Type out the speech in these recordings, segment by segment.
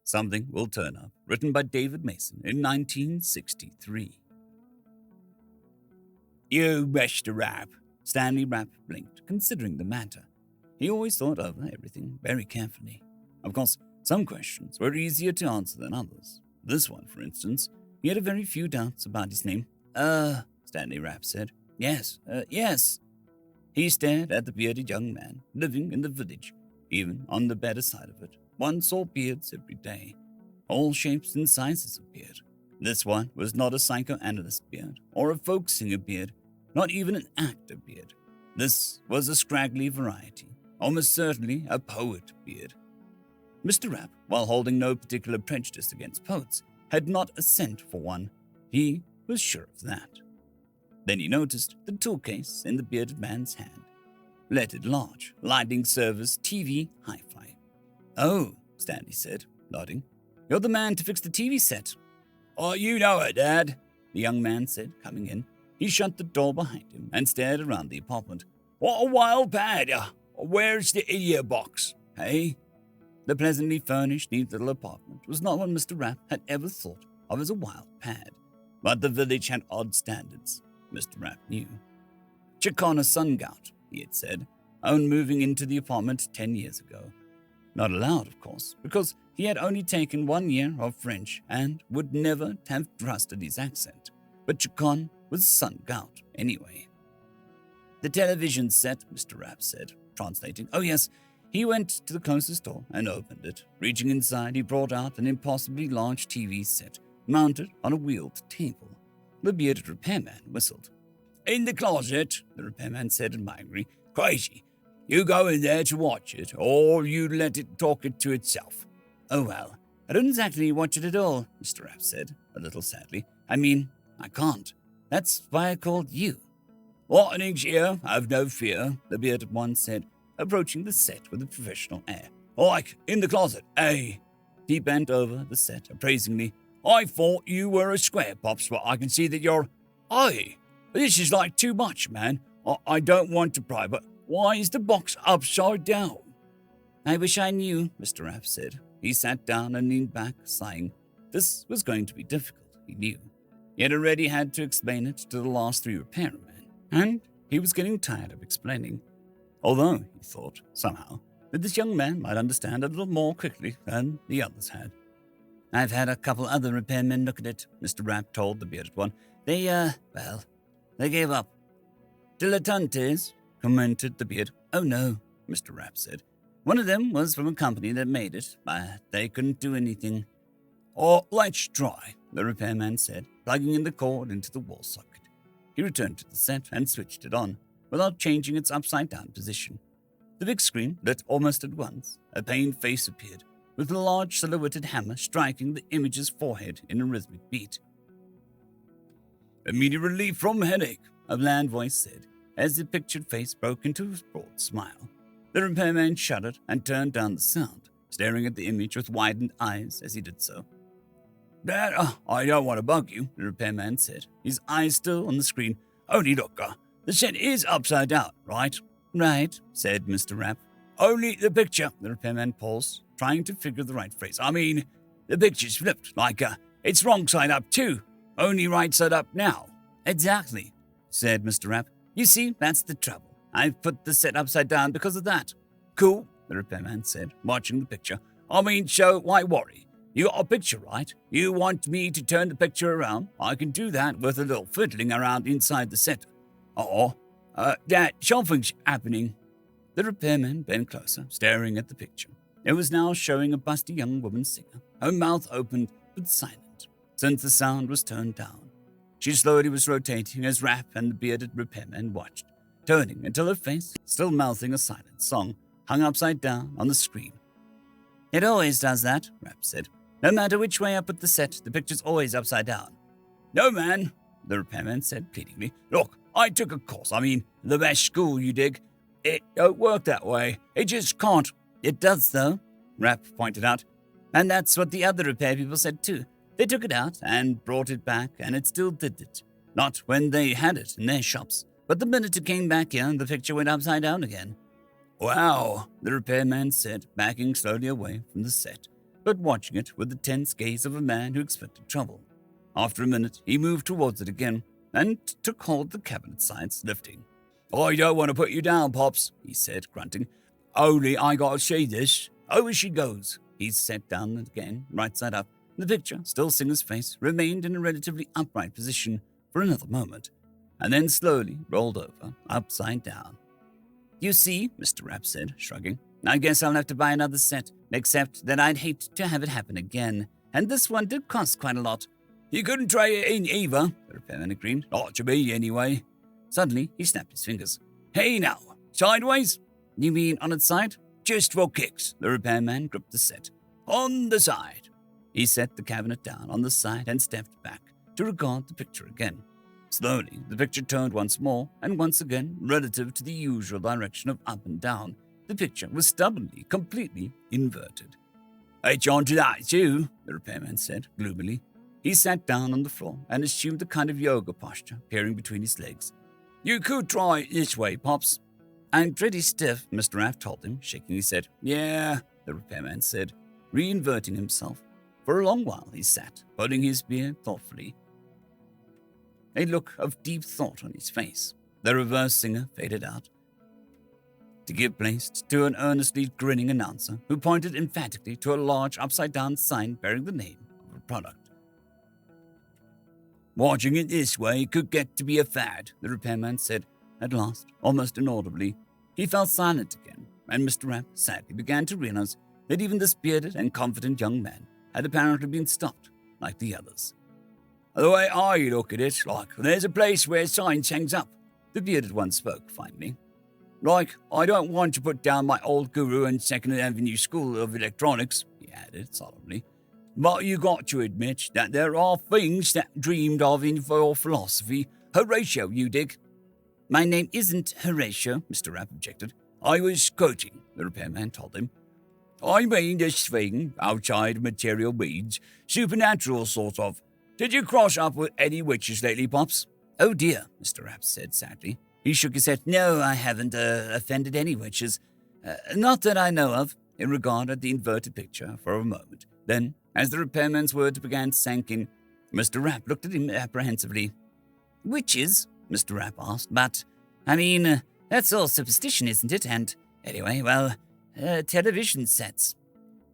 Something Will Turn Up, written by David Mason in 1963. You, Mr. Rapp. Stanley Rapp blinked, considering the matter. He always thought over everything very carefully. Of course, some questions were easier to answer than others. This one, for instance, he had a very few doubts about his name. Stanley Rapp said. Yes. He stared at the bearded young man living in the village. Even on the better side of it, one saw beards every day. All shapes and sizes of beard. This one was not a psychoanalyst beard or a folk singer beard, not even an actor beard. This was a scraggly variety, almost certainly a poet beard. Mr. Rapp, while holding no particular prejudice against poets, had not a cent for one. He was sure of that. Then he noticed the toolcase in the bearded man's hand. Lettered large, lighting service, TV, Hi-Fi. Oh, Stanley said, nodding. You're the man to fix the TV set. Oh, you know it, Dad, the young man said, coming in. He shut the door behind him and stared around the apartment. What a wild pad! Where's the ear box, hey? The pleasantly furnished, neat little apartment was not what Mr. Rapp had ever thought of as a wild pad. But the village had odd standards, Mr. Rapp knew. Chicana sun gout, he had said, on moving into the apartment 10 years ago. Not allowed, of course, because he had only taken 1 year of French and would never have trusted his accent. But Chicon was sun gout anyway. The television set, Mr. Rapp said, translating. Oh yes, he went to the closest door and opened it. Reaching inside, he brought out an impossibly large TV set, mounted on a wheeled table. The bearded repairman whistled. In the closet, the repairman said admiringly. Crazy. You go in there to watch it, or you let it talk it to itself. Oh well, I don't exactly watch it at all, Mr. Rapp said, a little sadly. I mean, I can't. That's why I called you. Watching's here, have no fear, the bearded one said, approaching the set with a professional air. Like, in the closet, eh? He bent over the set appraisingly. I thought you were a square, Pops, but I can see that you're... Aye, this is like too much, man. I don't want to pry, but why is the box upside down? I wish I knew, Mr. Rapp said. He sat down and leaned back, sighing. This was going to be difficult, he knew. He had already had to explain it to the last 3 repairmen, and he was getting tired of explaining. Although, he thought, somehow, that this young man might understand a little more quickly than the others had. I've had a couple other repairmen look at it, Mr. Rapp told the bearded one. They gave up. Dilettantes, commented the beard. Oh no, Mr. Rapp said. One of them was from a company that made it, but they couldn't do anything. Oh, let's try, the repairman said, plugging in the cord into the wall socket. He returned to the set and switched it on, without changing its upside-down position. The big screen lit almost at once. A pained face appeared, with a large silhouetted hammer striking the image's forehead in a rhythmic beat. Immediate relief from headache, a bland voice said, as the pictured face broke into a broad smile. The repairman shuddered and turned down the sound, staring at the image with widened eyes as he did so. Dad, I don't want to bug you, the repairman said, his eyes still on the screen. Only look, the set is upside down, right? Right, said Mr. Rapp. Only the picture, the repairman paused, trying to figure the right phrase. I mean, the picture's flipped, like, it's wrong side up too, only right side up now. Exactly, said Mr. Rapp. You see, that's the trouble. I've put the set upside down because of that. Cool, the repairman said, watching the picture. I mean, so why worry? You got a picture, right? You want me to turn the picture around? I can do that with a little fiddling around inside the set. Dad, something's happening. The repairman bent closer, staring at the picture. It was now showing a busty young woman singer, her mouth opened but silent, since the sound was turned down. She slowly was rotating as Rapp and the bearded repairman watched, turning until her face, still mouthing a silent song, hung upside down on the screen. It always does that, Rapp said. No matter which way I put the set, the picture's always upside down. No, man, the repairman said pleadingly. Look, I took a course. I mean, the best school, you dig. It don't work that way. It just can't. It does, though, Rapp pointed out. And that's what the other repair people said, too. They took it out and brought it back, and it still did it. Not when they had it in their shops, but the minute it came back here, the picture went upside down again. Wow, the repairman said, backing slowly away from the set. but watching it with the tense gaze of a man who expected trouble. After a minute, he moved towards it again and took hold of the cabinet sides, lifting. I don't want to put you down, Pops, he said, grunting. Only I gotta see this. Over she goes. He sat down again, right side up. The picture, still seeing his face, remained in a relatively upright position for another moment, and then slowly rolled over, upside down. You see, Mr. Rapp said, shrugging, I guess I'll have to buy another set, except that I'd hate to have it happen again, and this one did cost quite a lot. You couldn't trade it in either, the repairman agreed. Not to me, anyway. Suddenly, he snapped his fingers. Hey now, sideways? You mean on its side? Just for kicks, the repairman gripped the set. On the side. He set the cabinet down on the side and stepped back to regard the picture again. Slowly, the picture turned once more, and once again, relative to the usual direction of up and down, the picture was stubbornly, completely inverted. It's on to that too, the repairman said, gloomily. He sat down on the floor and assumed a kind of yoga posture, peering between his legs. You could try it this way, Pops. I'm pretty stiff, Mr. Raff told him, shaking his head. Yeah, the repairman said, reinverting himself. For a long while he sat, holding his beard thoughtfully, a look of deep thought on his face. The reverse singer faded out, to give place to an earnestly grinning announcer who pointed emphatically to a large upside-down sign bearing the name of a product. Watching it this way could get to be a fad, the repairman said, at last, almost inaudibly. He fell silent again, and Mr. Rapp sadly began to realize that even this bearded and confident young man had apparently been stopped, like the others. The way I look at it, like, there's a place where signs hangs up, the bearded one spoke finally. Like, I don't want to put down my old guru and Second Avenue School of Electronics, he added solemnly. But you got to admit that there are things that dreamed of in your philosophy. Horatio, you dig? My name isn't Horatio, Mr. Rapp objected. I was quoting, the repairman told him. I mean this thing, outside material means, supernatural sort of. Did you cross up with any witches lately, Pops? Oh dear, Mr. Rapp said sadly. He shook his head. No, I haven't offended any witches. Not that I know of. He regarded the inverted picture for a moment. Then, as the repairman's words began sinking, Mr. Rapp looked at him apprehensively. Witches? Mr. Rapp asked. But, I mean, that's all superstition, isn't it? And, anyway, well, television sets.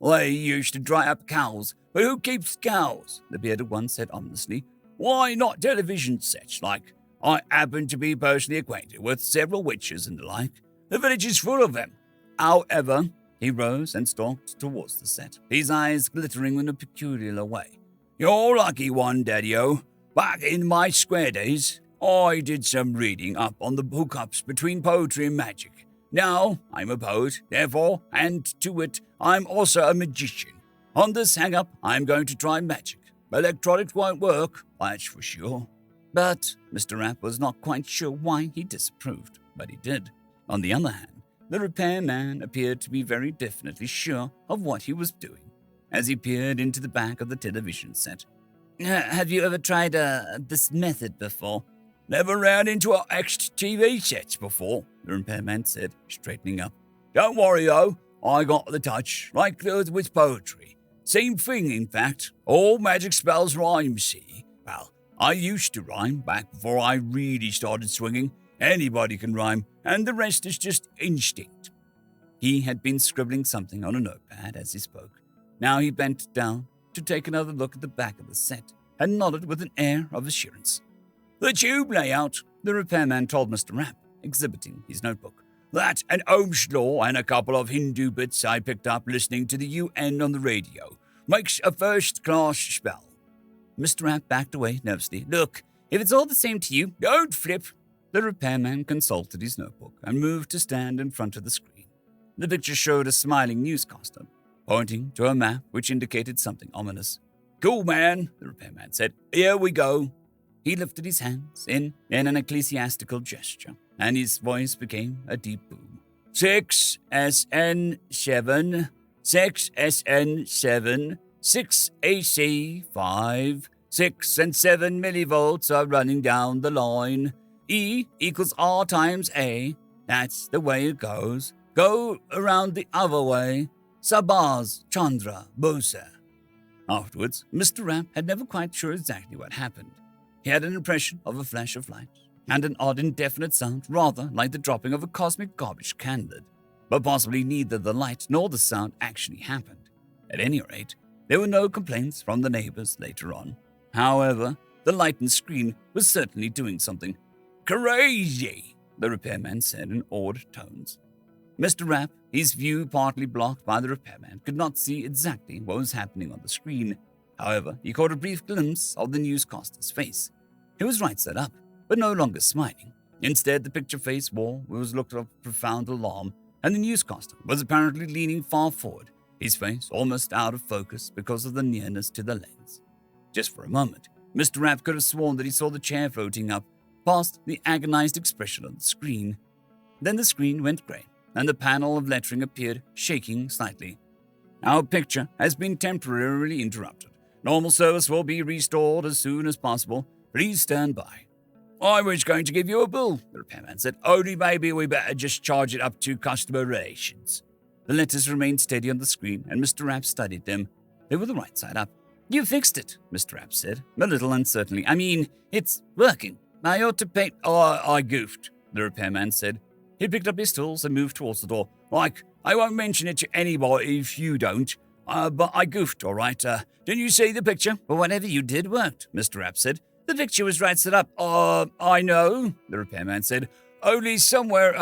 They used to dry up cows, but who keeps cows? The bearded one said ominously. Why not television sets? Like, I happen to be personally acquainted with several witches and the like. The village is full of them. However, he rose and stalked towards the set, his eyes glittering in a peculiar way. You're lucky one, Daddy-o. Back in my square days, I did some reading up on the hookups between poetry and magic. Now, I'm a poet, therefore, and to it, I'm also a magician. On this hang-up, I'm going to try magic. Electronics won't work, that's for sure. But Mr. Rapp was not quite sure why he disapproved, but he did. On the other hand, the repairman appeared to be very definitely sure of what he was doing, as he peered into the back of the television set. Have you ever tried this method before? Never ran into our ex-TV sets before, the repairman said, straightening up. Don't worry, though. I got the touch, like with poetry. Same thing, in fact. All magic spells rhyme, see? Well, I used to rhyme back before I really started swinging. Anybody can rhyme, and the rest is just instinct. He had been scribbling something on a notepad as he spoke. Now he bent down to take another look at the back of the set and nodded with an air of assurance. The tube layout, the repairman told Mr. Rapp, exhibiting his notebook. That and Ohm's law and a couple of Hindu bits I picked up listening to the UN on the radio makes a first-class spell. Mr. Rapp backed away nervously. Look, if it's all the same to you, don't flip. The repairman consulted his notebook and moved to stand in front of the screen. The picture showed a smiling newscaster, pointing to a map which indicated something ominous. Cool, man, the repairman said. Here we go. He lifted his hands in an ecclesiastical gesture, and his voice became a deep boom. 6SN7, 6SN7, 6AC5, 6 and 7 millivolts are running down the line. E equals R times A. That's the way it goes. Go around the other way. Sabaz Chandra Bose. Afterwards, Mr. Rapp had never quite sure exactly what happened. He had an impression of a flash of light, and an odd indefinite sound rather like the dropping of a cosmic garbage can lid. But possibly neither the light nor the sound actually happened. At any rate, there were no complaints from the neighbors later on. However, the light and screen was certainly doing something crazy, the repairman said in awed tones. Mr. Rapp, his view partly blocked by the repairman, could not see exactly what was happening on the screen. However, he caught a brief glimpse of the newscaster's face. He was right side up, but no longer smiling. Instead, the picture face wore was looked of profound alarm, and the newscaster was apparently leaning far forward, his face almost out of focus because of the nearness to the lens. Just for a moment, Mr. Rapp could have sworn that he saw the chair floating up past the agonized expression on the screen. Then the screen went grey, and the panel of lettering appeared, shaking slightly. Our picture has been temporarily interrupted. Normal service will be restored as soon as possible. Please stand by. I was going to give you a bill, the repairman said. Only maybe we better just charge it up to customer relations. The letters remained steady on the screen, and Mr. Rapp studied them. They were the right side up. You fixed it, Mr. Rapp said, a little uncertainly. I mean, it's working. I ought to pay... Oh, I goofed, the repairman said. He picked up his tools and moved towards the door. Like, I won't mention it to anybody if you don't. But I goofed, all right. Didn't you see the picture? Well, whatever you did worked, Mr. Rapp said. The picture was right set up. I know, the repairman said. Only somewhere,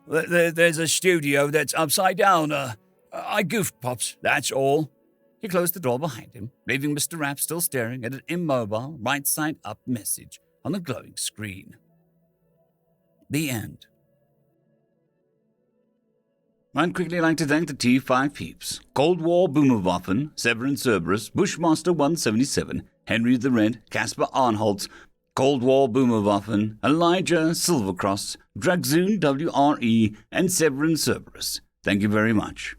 there's a studio that's upside down. I goofed, Pops, that's all. He closed the door behind him, leaving Mr. Rapp still staring at an immobile, right-side-up message on the glowing screen. The end. I'd quickly like to thank the T5 peeps: Cold War Boomerwaffen, Severin Cerberus, Bushmaster 177, Henry the Red, Caspar Arnholtz, Cold War Boomerwaffen, Elijah Silvercross, Dragzoon WRE, and Severin Cerberus. Thank you very much.